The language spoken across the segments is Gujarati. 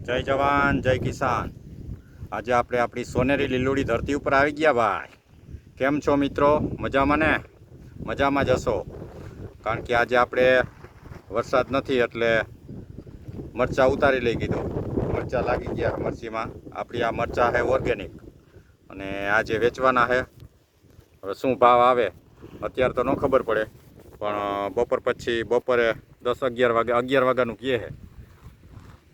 જય જવાન જય કિસાન। આજે આપણે આપણી સોનેરી લીલોડી ધરતી ઉપર આવી ગયા ભાઈ। કેમ છો મિત્રો? મજામાં ને? મજામાં જ હશો, કારણ કે આજે આપણે વરસાદ નથી એટલે મરચાં ઉતારી લઈ કીધું। મરચાં લાગી ગયા મરચીમાં। આપણી આ મરચાં છે ઓર્ગેનિક અને આજે વેચવાના છે। હવે શું ભાવ આવે અત્યારે તો ન ખબર પડે, પણ બપોર પછી બપોરે 10-11 વાગે 11 વાગ્યાનું કહે છે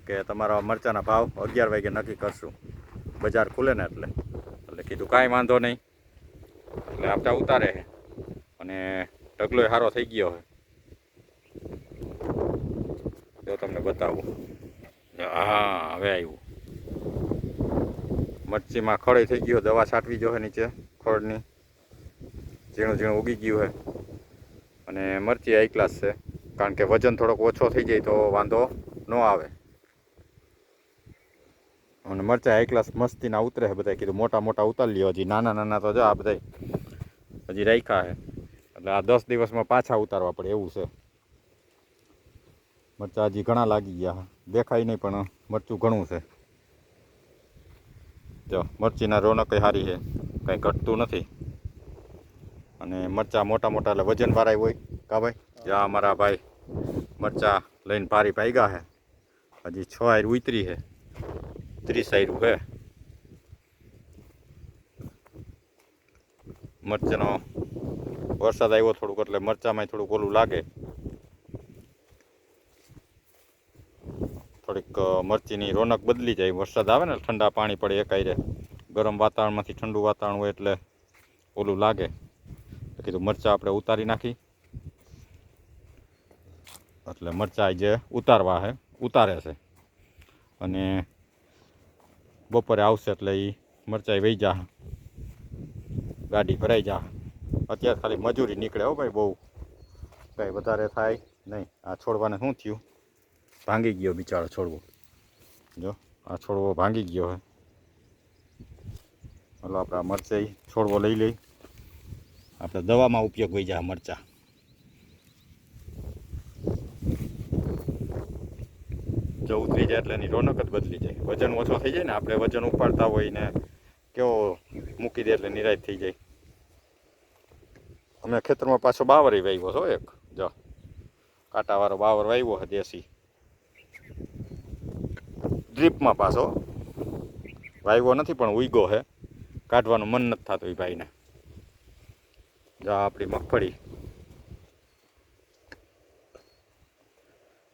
કે તમારા મરચાંના ભાવ 11 વાગે નક્કી કરશું, બજાર ખુલે ને એટલે કીધું કાંઈ વાંધો નહીં। એટલે આપણે ઉતારે છે અને ઢગલોય સારો થઈ ગયો છે, જો તમને બતાવું। હા, હવે આવ્યું મરચીમાં ખડે થઈ ગયો, દવા છાંટવી જોઈએ નીચે ખડની, ઝીણું ઝીણું ઉગી ગયું છે અને મરચી હાઈ ક્લાસ છે, કારણ કે વજન થોડોક ઓછો થઈ જાય તો વાંધો ન આવે। અને મરચાં હાઈ ક્લાસ મસ્તીના ઉતરે છે બધા, કીધું મોટા મોટા ઉતારી લ્યો। હજી નાના નાના તો જો આ બધા હજી રાખ્યા છે, એટલે આ 10 દિવસમાં પાછા ઉતારવા પડે એવું છે। મરચાં હજી ઘણા લાગી ગયા, દેખાય નહીં પણ મરચું ઘણું છે। જો મરચીના રોનક સારી છે, કંઈ ઘટતું નથી અને મરચાં મોટા મોટા એટલે વજન વાળા હોય કા ભાઈ। જ્યાં અમારા ભાઈ મરચાં લઈને પારી પાગ્યા છે, હજી 6 આયર ઉતરી છે, 30 આયરું છે। મરચાંનો વરસાદ આવ્યો થોડુંક એટલે મરચાંમાં થોડુંક ઓલું લાગે, થોડીક મરચીની રોનક બદલી જાય। વરસાદ આવે ને ઠંડા પાણી પડે એકાયરે, ગરમ વાતાવરણમાંથી ઠંડુ વાતાવરણ હોય એટલે ઓલું લાગે। તો કીધું મરચાં આપણે ઉતારી નાખી, એટલે મરચાં જે ઉતારવા છે ઉતારે છે અને બપોરે આવશે એટલે એ મરચાં વહી જા, ગાડી ભરાઈ જા। અત્યારે ખાલી મજૂરી નીકળે હો ભાઈ, બહુ કાંઈ વધારે થાય નહીં। આ છોડવાને શું થયું, ભાંગી ગયો બિચારો છોડવો, જો આ છોડવો ભાંગી ગયો છે। હલો આપણે આ મરચાં છોડવો લઈ લઈ, આપણે દવામાં ઉપયોગ હોય જાય મરચાં। જો ઉતરી જાય એટલે એની રોનક જ બદલી જાય, વજન ઓછો થઈ જાય ને, આપણે વજન ઉપાડતા હોય ને કેવો મૂકી દે એટલે નિરાશ થઈ જાય। અમે ખેતરમાં પાછો બાવર વાવ્યો છો એક, જો કાંટાવાળો બાવર વાવ્યો છે દેશી, ડ્રીપમાં પાછો વાવ્યો નથી પણ ઉગ્યો છે, કાઢવાનું મન નથી થતું એ ભાઈને। જો આપણી મગફળી,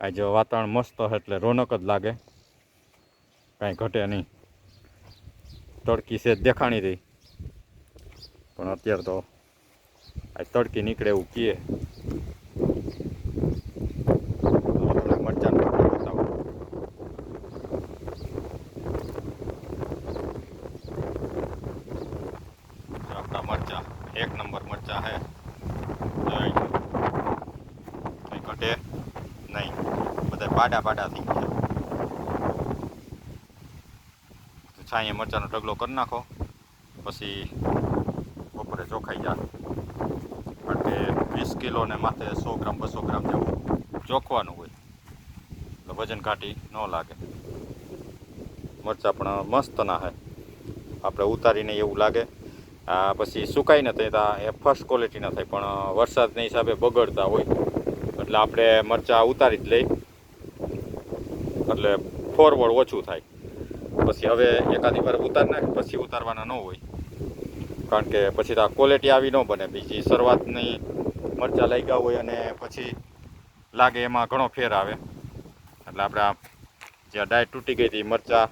આજે વાતાવરણ મસ્ત છે એટલે રોનક જ લાગે, કાંઈ ઘટે નહીં। તડકી છે દેખાણી રહી, પણ અત્યારે તો આ તડકી નીકળે એવું કહે। મરચાં બતાવો, આપણા મરચાં 1 નંબર મરચાં છે, કંઈ ઘટે નહીં, બધા પાડા પાડા થઈ ગયા। છાંયે મરચાંનો ઢગલો કરી નાખો, પછી બપોરે ચોખાઈ જાય, કારણ કે 20 કિલોને માથે 100 ગ્રામ 200 ગ્રામ જેવું ચોખવાનું હોય, એટલે વજન કાઢી ન લાગે। મરચાં પણ મસ્તના છે, આપણે ઉતારીને એવું લાગે। આ પછી સુકાઈ ન થાય એ ફર્સ્ટ ક્વોલિટીના થાય, પણ વરસાદના હિસાબે બગડતા હોય, એટલે આપણે મરચાં ઉતારી જ લઈ, એટલે ફોરવર્ડ ઓછું થાય। પછી હવે એકાદી વાર ઉતાર નાખ, પછી ઉતારવાના ન હોય, કારણ કે પછી તો આ ક્વોલિટી આવી ન બને। બીજી શરૂઆતની મરચાં લઈ ગયા હોય અને પછી લાગે એમાં ઘણો ફેર આવે, એટલે આપણે આ જ્યાં ડાય તૂટી ગઈ હતી મરચાં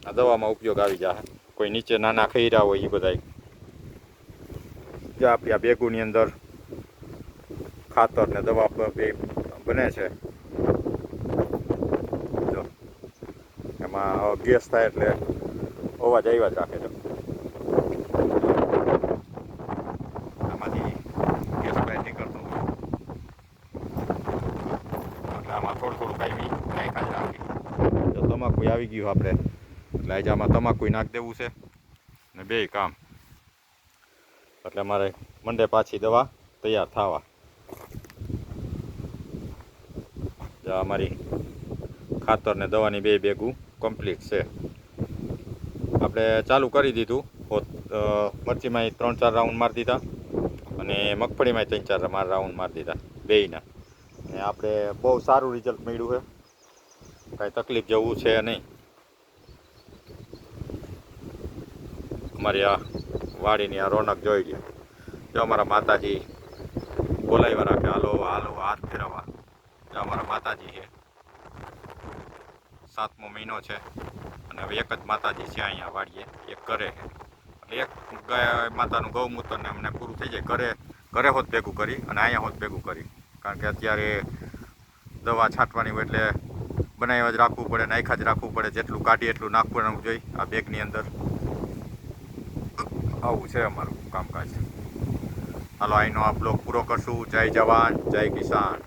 આ દવામાં ઉપયોગ આવી જાય। કોઈ નીચે નાના ખૈરા હોય એ બધાય, જ્યાં આપણી આ બેગોની અંદર ખાતર ને દવા બે બને છે, જો એમાં ગેસ થાય એટલે અવાજ આવ્યા જ રાખે છે, આમાંથી ગેસ બહાર નીકળતો હોય, એટલે આમાં થોડું થોડું કાંઈ જ રાખી। જો તમાકુ આવી ગયું આપણે, એટલે આજે આમાં તમાકુ નાખી દેવું છે ને બે કામ, એટલે અમારે મંડે પાછી દવા તૈયાર થવા। જો અમારી ખાતર ને દવાની બે બેગું કમ્પ્લીટ છે. આપણે ચાલુ કરી દીધું હોત. મરચીમાં 3-4 રાઉન્ડ મારી દીધા અને મગફળીમાં 3-4 રાઉન્ડ મારી દીધા બેયના. ને આપણે બહુ સારું રિઝલ્ટ મળ્યું છે, કાંઈ તકલીફ જેવું છે નહીં. અમારી આ વાડીની આ રોનક જોઈ લ્યો. જો અમારા માતાજી બોલાવ્યા રાખે, હાલો હાલો હાથ ફેરવવા. જો અમારા માતાજી છે. 7મો મહિનો છે અને હવે એક જ માતાજી છે અહીંયા વાડીએ, એક ઘરે છે. એટલે એક ગાય માતાનું ગૌમૂત્ર ને અમને પૂરું થઈ જાય. ઘરે હોત ભેગું કરી અને અહીંયા હોત ભેગું કરી, કારણ કે અત્યારે દવા છાંટવાની હોય એટલે બનાવ્યા જ રાખવું પડે, નાખ્યા જ રાખવું પડે. જેટલું કાઢીએ એટલું નાખવાનું જોઈએ આ બેગની અંદર. આવું છે અમારું કામકાજ. હાલો અહીંનો આ બ્લોગ પૂરો કરશું. જય જવાન, જય કિસાન.